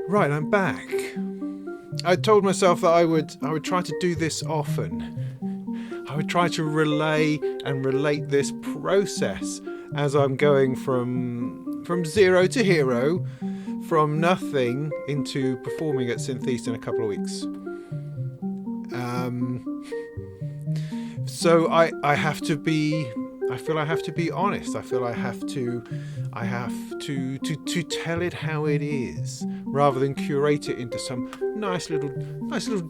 Right, I'm back. I told myself that I would try to do this often. I would try to relay and relate this process as I'm going from zero to hero, from nothing into performing at Synth in a couple of weeks. So I have to be. I feel I have to be honest. I feel I have to tell it how it is, rather than curate it into some nice little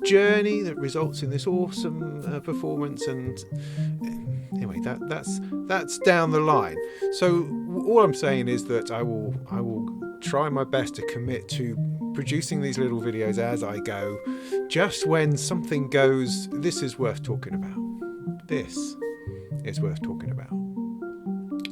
journey that results in this awesome performance. And anyway, that's down the line. So all I'm saying is that I will try my best to commit to producing these little videos as I go. Just when something goes, this is worth talking about. This is worth talking about.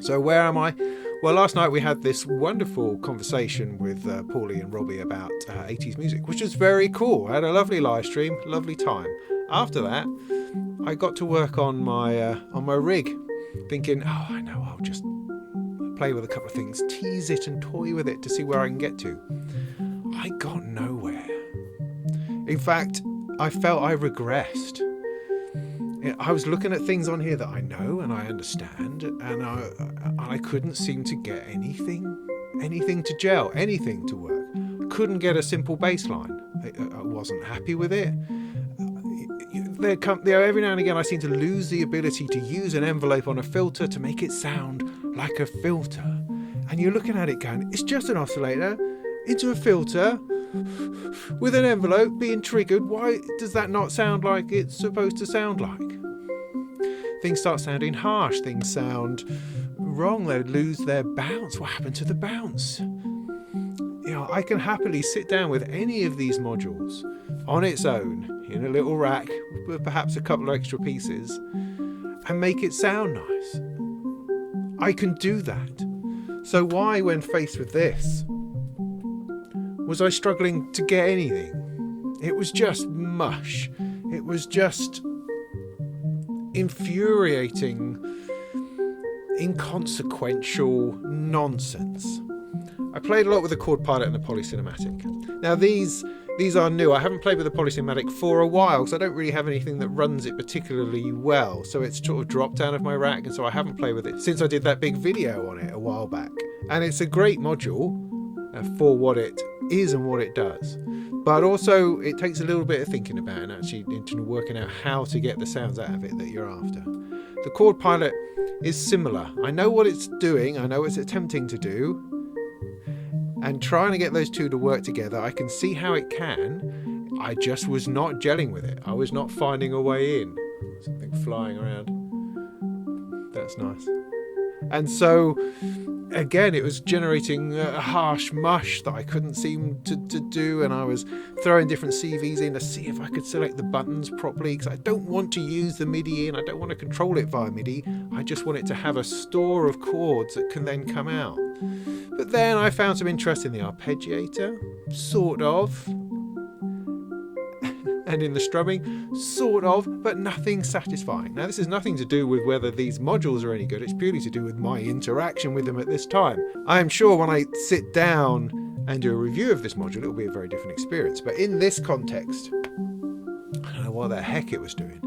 So where am I? Well, last night we had this wonderful conversation with Paulie and Robbie about 80s music, which was very cool. I had a lovely live stream, lovely time. After that, I got to work on my rig, thinking, oh, I know, I'll just play with a couple of things, tease it and toy with it to see where I can get to. I got nowhere. In fact, I felt I regressed. I was looking at things on here that I know and I understand, and I couldn't seem to get anything to gel, anything to work. Couldn't get a simple bass line. I wasn't happy with it. Every now and again I seem to lose the ability to use an envelope on a filter to make it sound like a filter. And you're looking at it going, it's just an oscillator into a filter with an envelope being triggered. Why does that not sound like it's supposed to sound like? Things start sounding harsh, things sound wrong, they lose their bounce. What happened to the bounce? I can happily sit down with any of these modules on its own in a little rack with perhaps a couple of extra pieces and make it sound nice. I can do that. So why, when faced with this, was I struggling to get anything? It was just mush. It was just infuriating, inconsequential nonsense. I played a lot with the chord pilot and the polycinematic. Now these are new. I haven't played with the polycinematic for a while because I don't really have anything that runs it particularly well. So it's sort of dropped out of my rack, and so I haven't played with it since I did that big video on it a while back. And it's a great module for what it is and what it does. But also it takes a little bit of thinking about and actually into working out how to get the sounds out of it that you're after. The chord pilot is similar. I know what it's doing, I know what it's attempting to do, and trying to get those two to work together, I can see how it can. I just was not gelling with it. I was not finding a way in. Something flying around. That's nice. And so again, it was generating a harsh mush that I couldn't seem to do, and I was throwing different CVs in to see if I could select the buttons properly, because I don't want to use the MIDI in, I don't want to control it via MIDI, I just want it to have a store of chords that can then come out. But then I found some interest in the arpeggiator, sort of, and in the strumming, sort of, but nothing satisfying. Now this has nothing to do with whether these modules are any good, it's purely to do with my interaction with them at this time. I am sure when I sit down and do a review of this module, it will be a very different experience. But in this context, I don't know what the heck it was doing.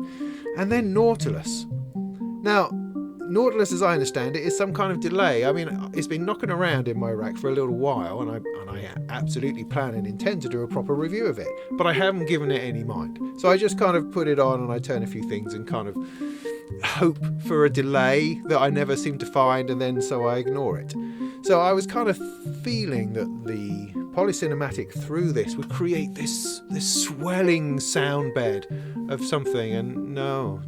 And then Nautilus. Now, Nautilus, as I understand it, is some kind of delay. I mean, it's been knocking around in my rack for a little while, and I absolutely plan and intend to do a proper review of it, but I haven't given it any mind. So I just kind of put it on and I turn a few things and kind of hope for a delay that I never seem to find, and then so I ignore it. So I was kind of feeling that the polycinematic through this would create this swelling sound bed of something, and no,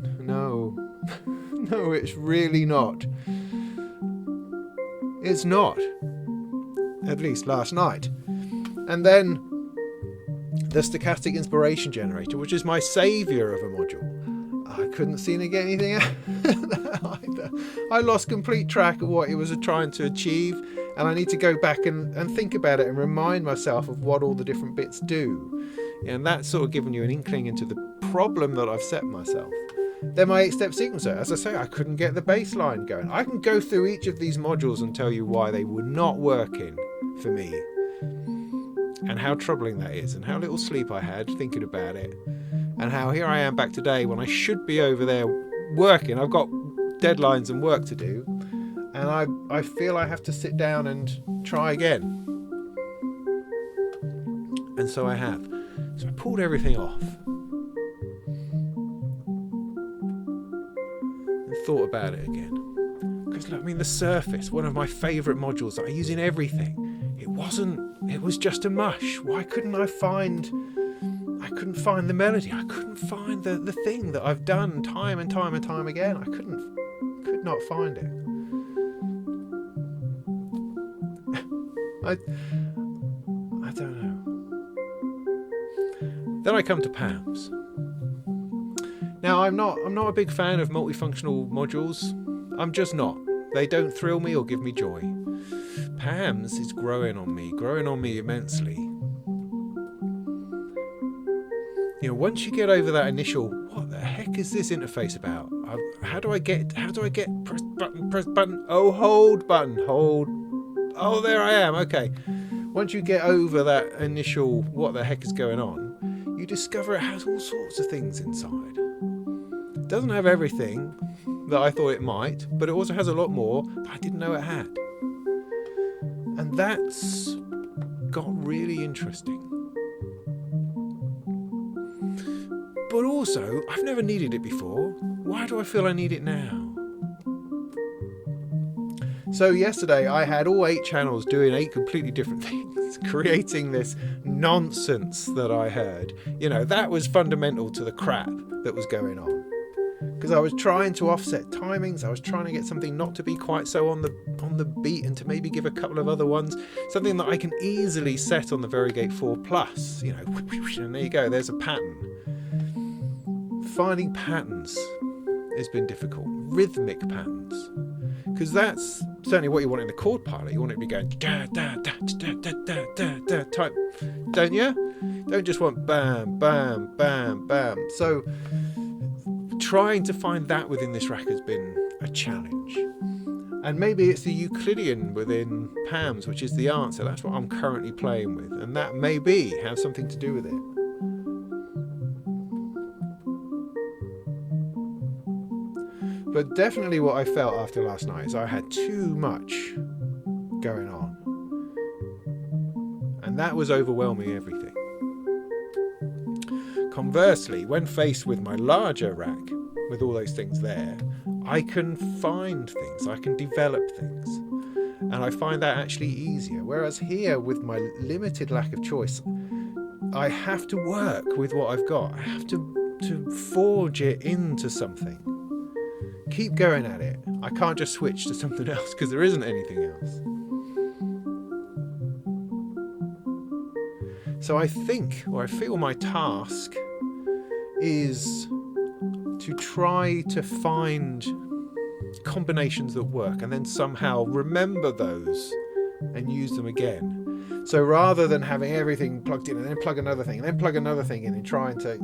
it's really not. It's not. At least last night. And then the stochastic inspiration generator, which is my saviour of a module. I couldn't seem to get anything out of that either. I lost complete track of what it was trying to achieve, and I need to go back and think about it and remind myself of what all the different bits do. And that's sort of given you an inkling into the problem that I've set myself. Then my 8-step sequencer, as I say, I couldn't get the bass line going. I can go through each of these modules and tell you why they were not working for me. and how troubling that is, and how little sleep I had thinking about it, and how here I am back today when I should be over there working. I've got deadlines and work to do, and I feel I have to sit down and try again. And so I have. So I pulled everything off and thought about it again. Because, I mean, the Surface, one of my favourite modules that I use in everything, it was just a mush. Why couldn't I couldn't find the melody. I couldn't find the thing that I've done time and time and time again. I could not find it. I don't know. Then I come to PAMs. Now, I'm not a big fan of multifunctional modules. I'm just not. They don't thrill me or give me joy. PAMs is growing on me immensely. You know, once you get over that initial, what the heck is this interface about? How do I get, press button, oh, hold button, hold. Oh, there I am, okay. Once you get over that initial, what the heck is going on, you discover it has all sorts of things inside. It doesn't have everything that I thought it might, but it also has a lot more that I didn't know it had. And that's got really interesting. But also, I've never needed it before. Why do I feel I need it now? So yesterday I had all 8 channels doing 8 completely different things, creating this nonsense that I heard. You know, that was fundamental to the crap that was going on. Because I was trying to offset timings, I was trying to get something not to be quite so on the beat and to maybe give a couple of other ones, something that I can easily set on the Varigate 4 Plus, you know, and there you go, there's a pattern. Finding patterns has been difficult, rhythmic patterns, because that's certainly what you want in the chord pilot. You want it to be going da da da da da da da da type, don't you? Don't just want bam bam bam bam. So trying to find that within this rack has been a challenge. And maybe it's the Euclidean within PAMs, which is the answer. That's what I'm currently playing with, and that maybe have something to do with it. But definitely what I felt after last night is I had too much going on. And that was overwhelming everything. Conversely, when faced with my larger rack, with all those things there, I can find things, I can develop things. And I find that actually easier. Whereas here, with my limited lack of choice, I have to work with what I've got. I have to forge it into something. Keep going at it. I can't just switch to something else because there isn't anything else. So I think, or I feel my task is to try to find combinations that work and then somehow remember those and use them again. So rather than having everything plugged in and then plug another thing and then plug another thing in and trying to,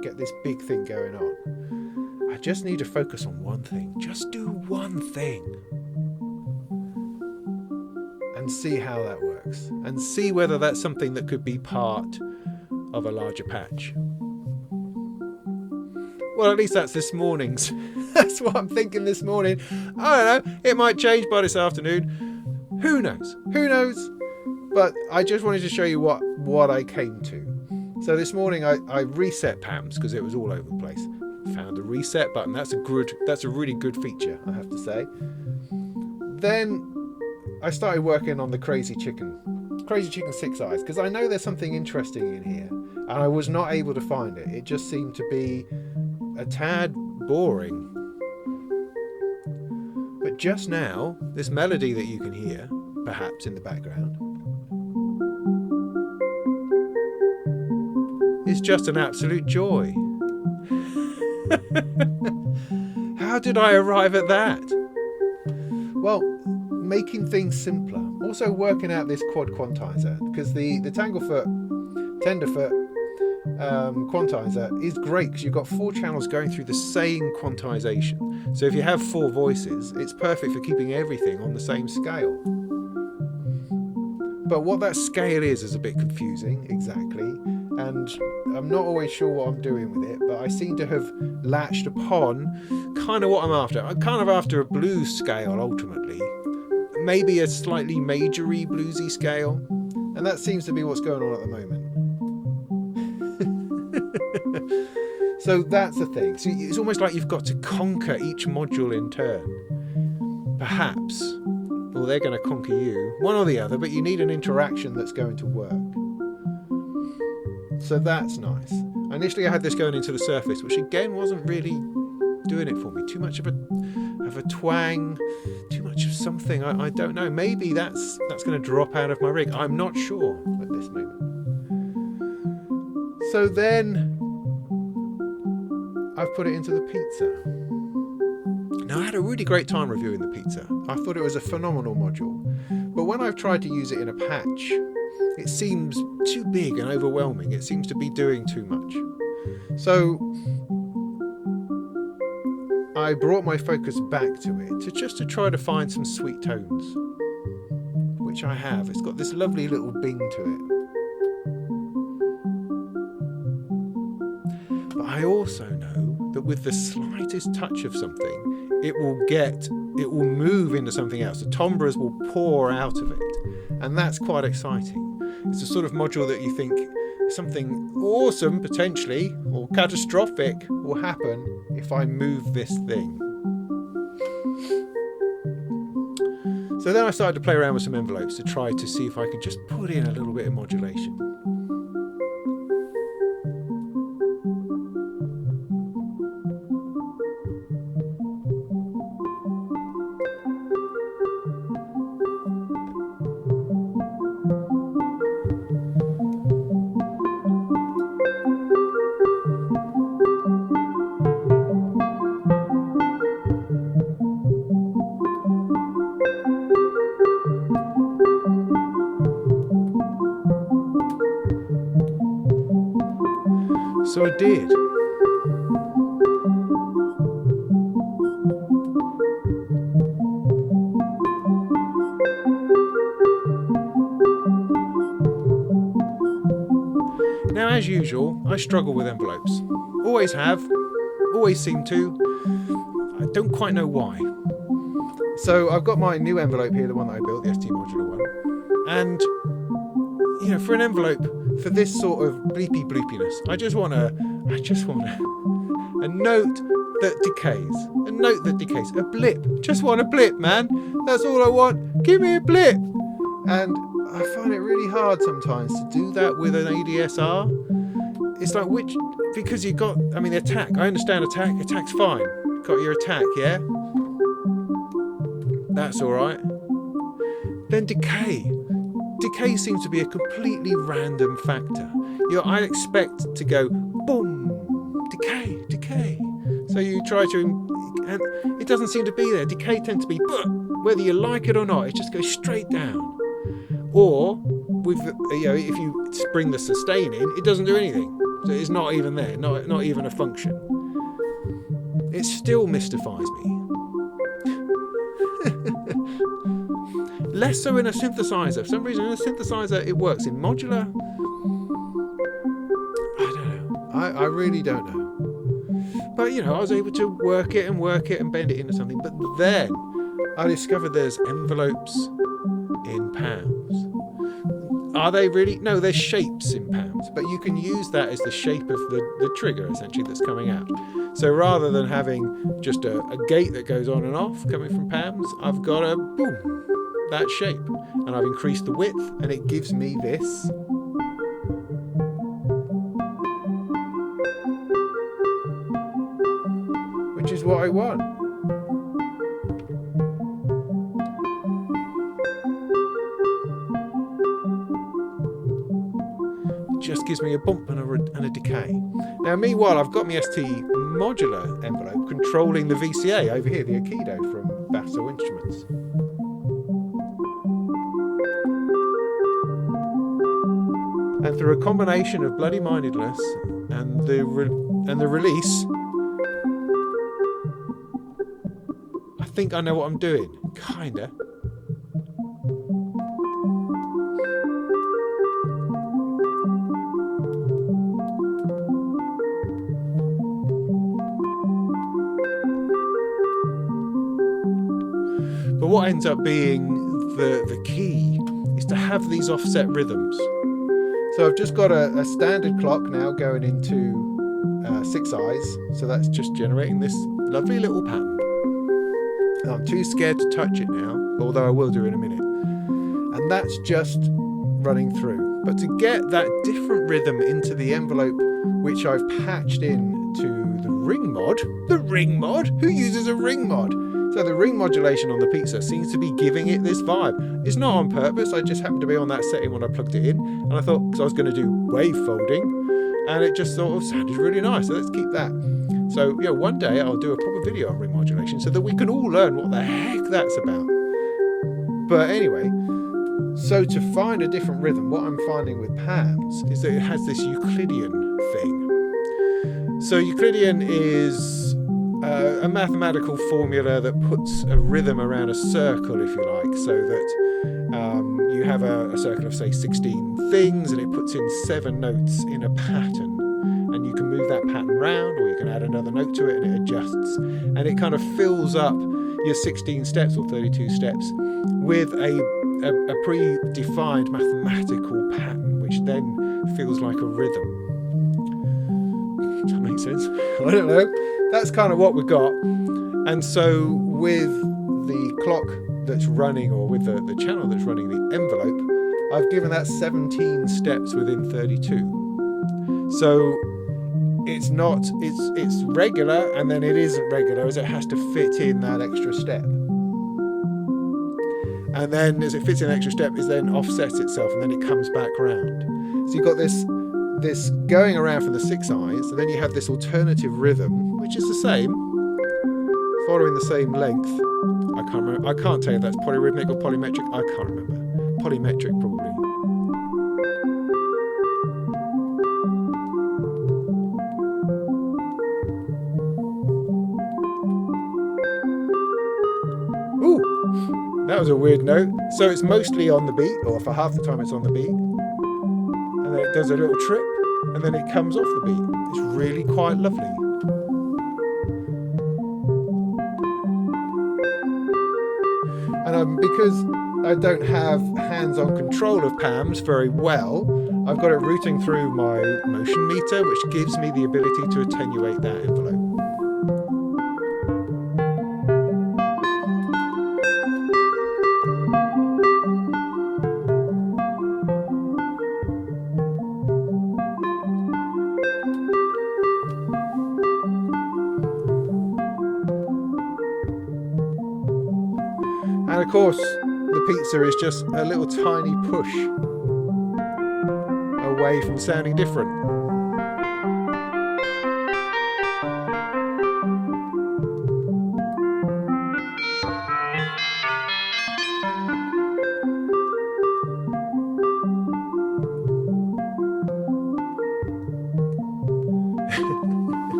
get this big thing going on, I just need to focus on one thing. Just do one thing. And see how that works. And see whether that's something that could be part of a larger patch. Well, at least that's this morning's. That's what I'm thinking this morning. I don't know. It might change by this afternoon. Who knows? Who knows? But I just wanted to show you what I came to. So this morning I reset PAMs because it was all over the place. Found the reset button. That's a really good feature, I have to say. Then I started working on the Crazy Chicken 6 Eyes, because I know there's something interesting in here, and I was not able to find it. It just seemed to be a tad boring. But just now, this melody that you can hear, perhaps in the background, is just an absolute joy. How did I arrive at that? Well, making things simpler. Also working out this quad quantizer, because the Tanglefoot Tenderfoot quantizer is great because you've got 4 channels going through the same quantization. So if you have 4 voices, it's perfect for keeping everything on the same scale. But what that scale is a bit confusing, exactly. And I'm not always sure what I'm doing with it, but I seem to have latched upon kind of what I'm after. I'm kind of after a blues scale, ultimately. Maybe a slightly majory bluesy scale. And that seems to be what's going on at the moment. So that's the thing. So it's almost like you've got to conquer each module in turn. Perhaps. Or they're going to conquer you. One or the other, but you need an interaction that's going to work. So that's nice. Initially I had this going into the surface, which again wasn't really doing it for me. Too much of a twang, too much of something. I don't know. Maybe that's going to drop out of my rig. I'm not sure at this moment. So then I've put it into the pizza. Now I had a really great time reviewing the pizza. I thought it was a phenomenal module. But when I've tried to use it in a patch, it seems too big and overwhelming. It seems to be doing too much. So I brought my focus back to it to try to find some sweet tones, which I have. It's got this lovely little bing to it. But I also know that with the slightest touch of something, it will move into something else. The timbres will pour out of it, and that's quite exciting. It's a sort of module that you think something awesome, potentially, or catastrophic will happen if I move this thing. So then I started to play around with some envelopes to try to see if I could just put in a little bit of modulation. So I did. Now, as usual, I struggle with envelopes. Always have, always seem to. I don't quite know why. So I've got my new envelope here, the one that I built, the ST modular one. And, you know, for an envelope, for this sort of bleepy bloopiness, I just want a note that decays. A note that decays. A blip. Just want a blip, man. That's all I want. Give me a blip. And I find it really hard sometimes to do that with an ADSR. It's like because you got, the attack. I understand attack. Attack's fine. Got your attack, yeah? That's alright. Then decay. Decay seems to be a completely random factor. I expect to go, boom, decay. So you try to, and it doesn't seem to be there. Decay tends to be, whether you like it or not, it just goes straight down. Or, if you bring the sustain in, it doesn't do anything. So it's not even there, not even a function. It still mystifies me. Less so in a synthesizer. For some reason, in a synthesizer, it works. In modular, I don't know. I really don't know. But, I was able to work it and bend it into something. But then I discovered there's envelopes in pounds. Are they really? No, they're shapes in pounds. But you can use that as the shape of the trigger, essentially, that's coming out. So rather than having just a gate that goes on and off coming from pounds, I've got a boom, that shape. And I've increased the width, and it gives me this. Which is what I want. It just gives me a bump and a decay. Now, meanwhile, I've got my ST modular envelope controlling the VCA over here, the Aikido from Basso Instruments. And through a combination of bloody mindedness and the release, I think I know what I'm doing. Kinda. what ends up being the key is to have these offset rhythms. So I've just got a standard clock now going into 6 eyes, so that's just generating this lovely little pattern. And I'm too scared to touch it now, although I will do in a minute. And that's just running through. But to get that different rhythm into the envelope, which I've patched in to the ring mod, who uses a ring mod? So the ring modulation on the pizza seems to be giving it this vibe. It's not on purpose, I just happened to be on that setting when I plugged it in, and I thought, because I was going to do wave folding, and it just sort of sounded really nice, so let's keep that. So yeah, one day I'll do a proper video on ring modulation so that we can all learn what the heck that's about. But anyway, so to find a different rhythm, what I'm finding with Pam's is that it has this Euclidean thing. So Euclidean is a mathematical formula that puts a rhythm around a circle, if you like, so that you have a circle of, say, 16 things, and it puts in 7 notes in a pattern. And you can move that pattern round, or you can add another note to it, and it adjusts. And it kind of fills up your 16 steps or 32 steps with a predefined mathematical pattern, which then feels like a rhythm. Does that make sense? I don't know. That's kind of what we got. And so with the clock that's running, or with the channel that's running the envelope, I've given that 17 steps within 32. So it's regular, and then it isn't regular, as it has to fit in that extra step. And then as it fits in an extra step, it then offsets itself, and then it comes back round. So you've got this going around for the 6 eyes, and then you have this alternative rhythm, which is the same, following the same length. I can't tell you if that's polyrhythmic or polymetric. I can't remember. Polymetric, probably. Ooh, that was a weird note. So it's mostly on the beat, or for half the time it's on the beat. And then it does a little trip, and then it comes off the beat. It's really quite lovely. And because I don't have hands-on control of Pam's very well, I've got it routing through my motion meter, which gives me the ability to attenuate that envelope. And of course, the pizza is just a little tiny push away from sounding different.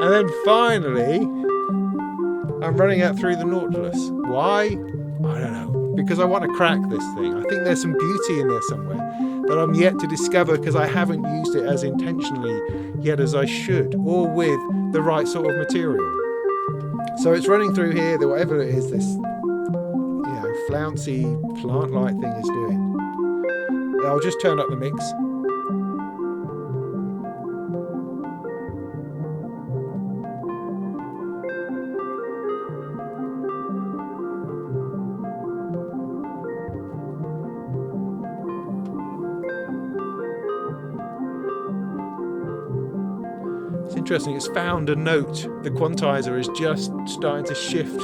And then finally, I'm running out through the Nautilus. Why? I don't know. Because I want to crack this thing. I think there's some beauty in there somewhere that I'm yet to discover, because I haven't used it as intentionally yet as I should, or with the right sort of material. So it's running through here, whatever it is this, flouncy plant-like thing is doing. I'll just turn up the mix. It's interesting, it's found a note. The quantizer is just starting to shift.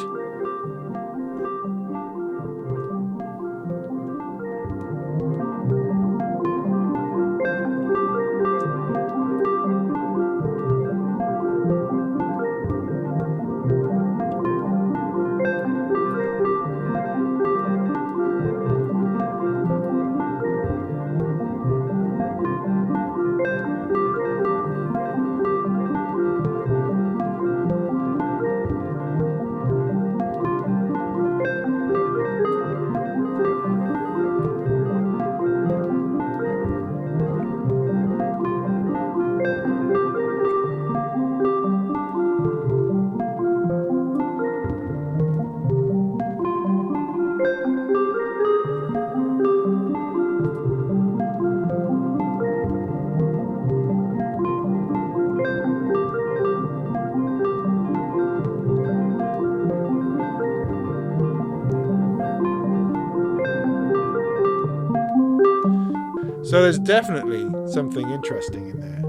So there's definitely something interesting in there.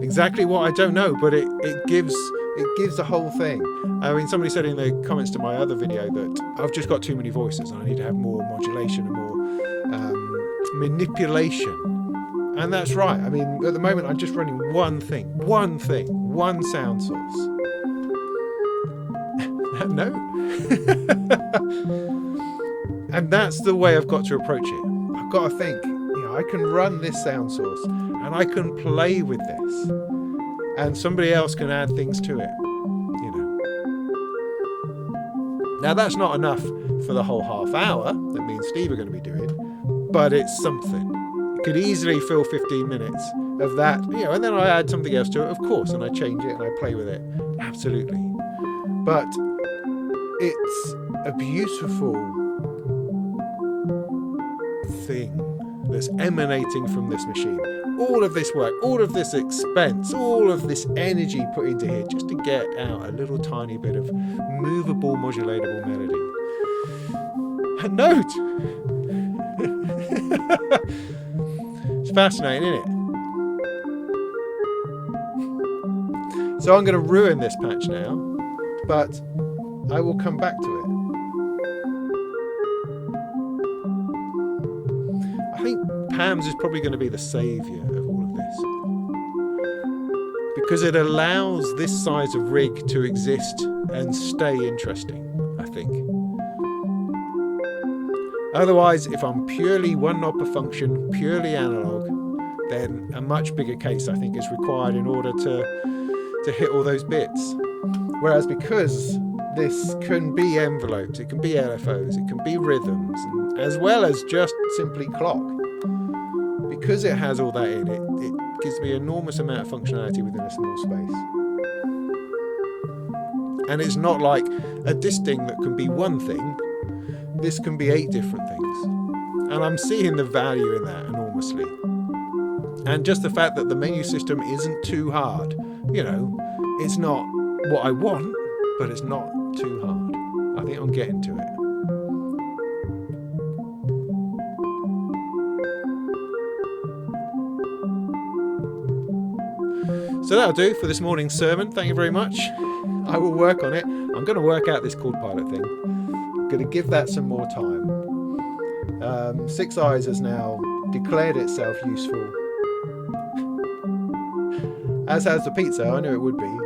Exactly what, I don't know, but it gives the whole thing. I mean, somebody said in the comments to my other video that I've just got too many voices and I need to have more modulation and more manipulation. And that's right. I mean, at the moment I'm just running one sound source. That note. And that's the way I've got to approach it. I've got to think, I can run this sound source and I can play with this, and somebody else can add things to it, Now that's not enough for the whole half hour that me and Steve are going to be doing, but it's something. It could easily fill 15 minutes of that, and then I add something else to it, of course, and I change it and I play with it. Absolutely. But it's a beautiful thing that's emanating from this machine. All of this work, all of this expense, all of this energy put into here just to get out a little tiny bit of movable, modulatable melody. A note! It's fascinating, isn't it? So I'm going to ruin this patch now, but I will come back to it. I think Pam's is probably going to be the saviour of all of this, because it allows this size of rig to exist and stay interesting, I think. Otherwise, if I'm purely one knob per function, purely analog, then a much bigger case, I think, is required in order to hit all those bits. Whereas because this can be envelopes, it can be LFOs, it can be rhythms, as well as just simply clock. Because it has all that in it, it gives me an enormous amount of functionality within a small space. And it's not like a disting that can be one thing. This can be 8 different things. And I'm seeing the value in that enormously. And just the fact that the menu system isn't too hard. It's not what I want, but it's not too hard. I think I'm getting to it. So that'll do for this morning's sermon. Thank you very much. I will work on it. I'm going to work out this chord pilot thing. I'm going to give that some more time. Six Eyes has now declared itself useful, as has the pizza. I knew it would be.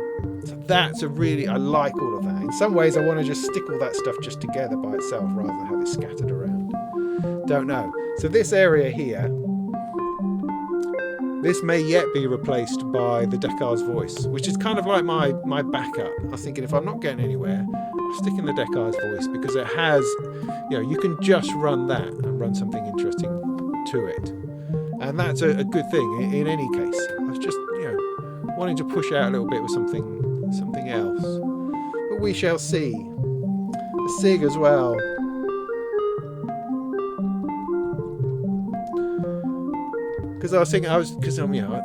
So that's I like all of that. In some ways I want to just stick all that stuff just together by itself rather than have it scattered around. Don't know. So this area here, this may yet be replaced by the Deccar's voice, which is kind of like my backup. I was thinking, if I'm not getting anywhere, I'll stick in the Deccar's voice, because it has, you can just run that and run something interesting to it. And that's a good thing in any case. I was just, wanting to push out a little bit with something else. But we shall see. The SIG as well. Because I was thinking, I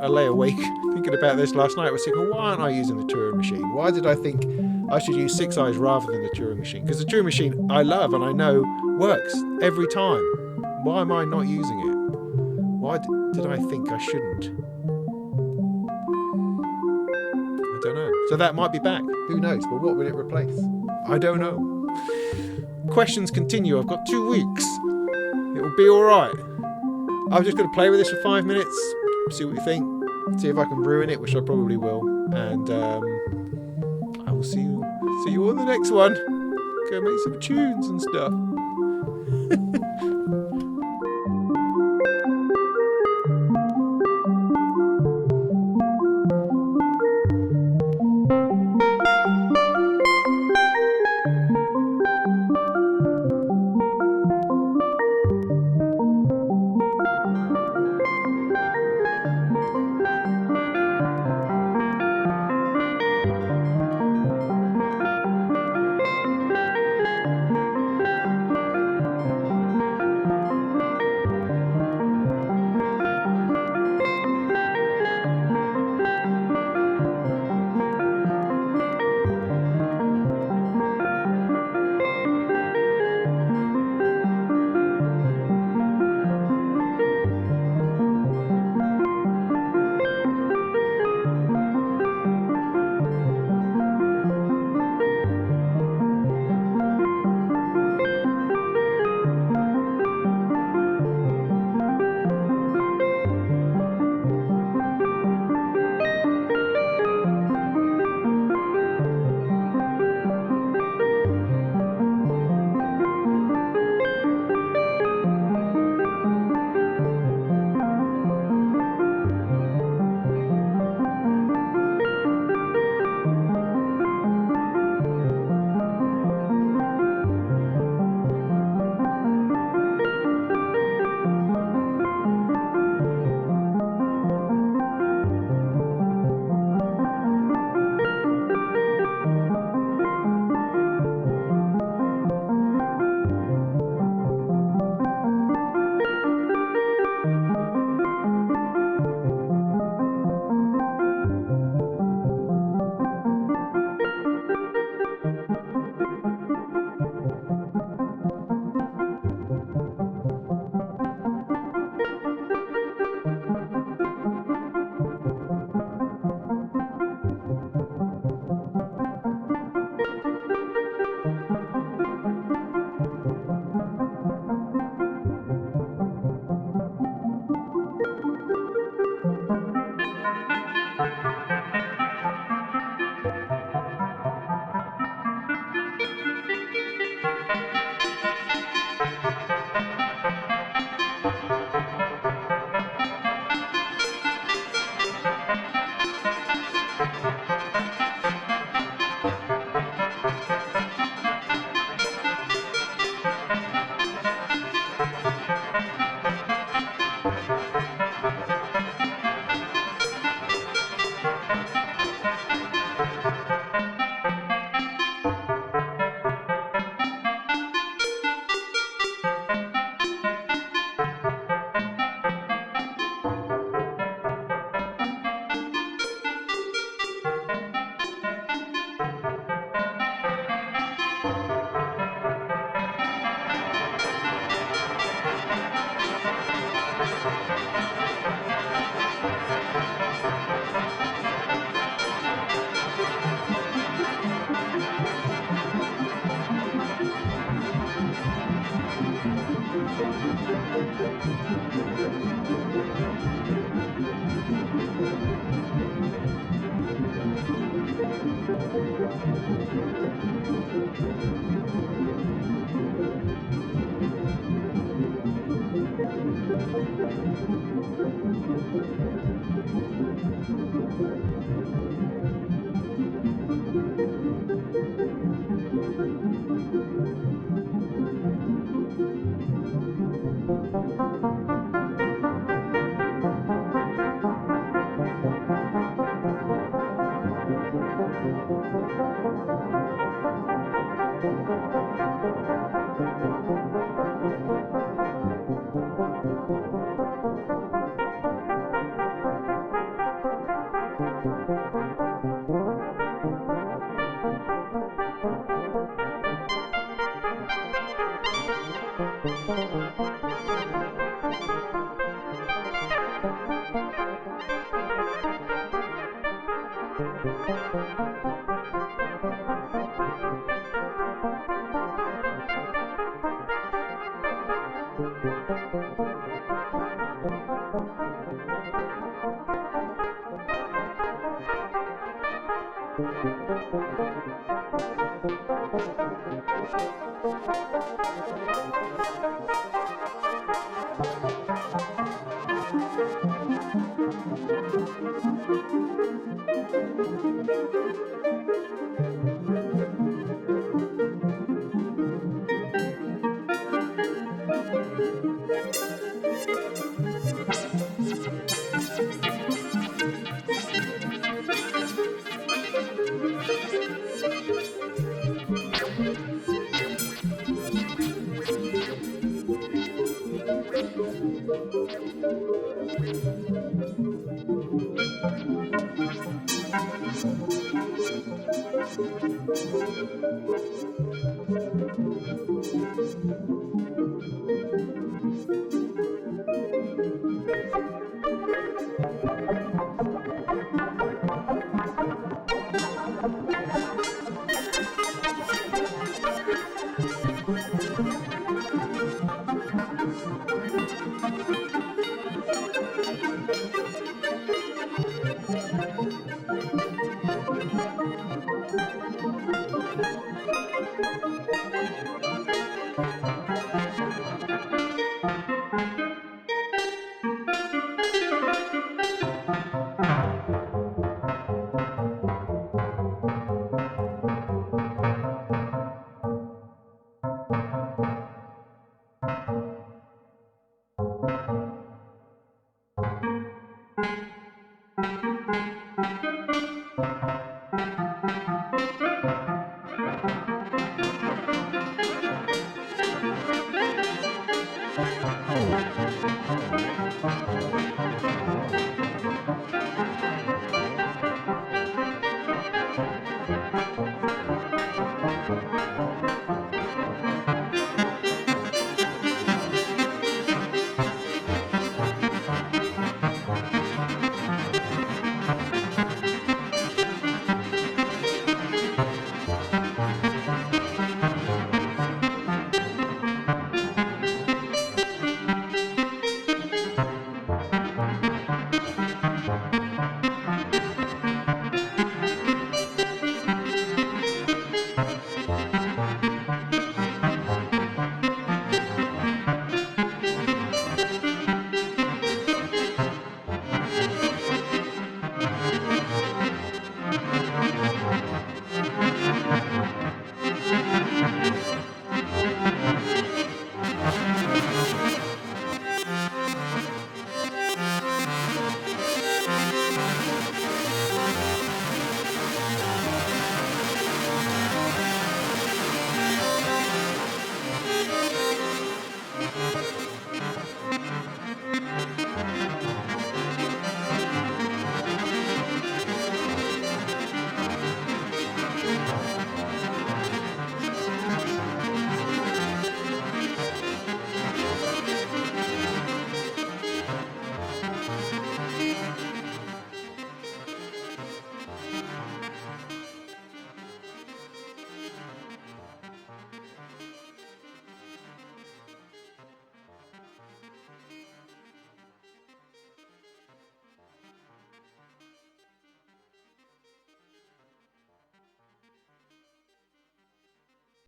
lay awake thinking about this last night. I was thinking, why aren't I using the Turing machine? Why did I think I should use Six Eyes rather than the Turing machine? Because the Turing machine I love and I know works every time. Why am I not using it? Why did I think I shouldn't? I don't know. So that might be back. Who knows? But what will it replace? I don't know. Questions continue. I've got 2 weeks. It will be all right. I'm just going to play with this for 5 minutes, see what you think, see if I can ruin it, which I probably will, and I will see you on the next one. Go make some tunes and stuff.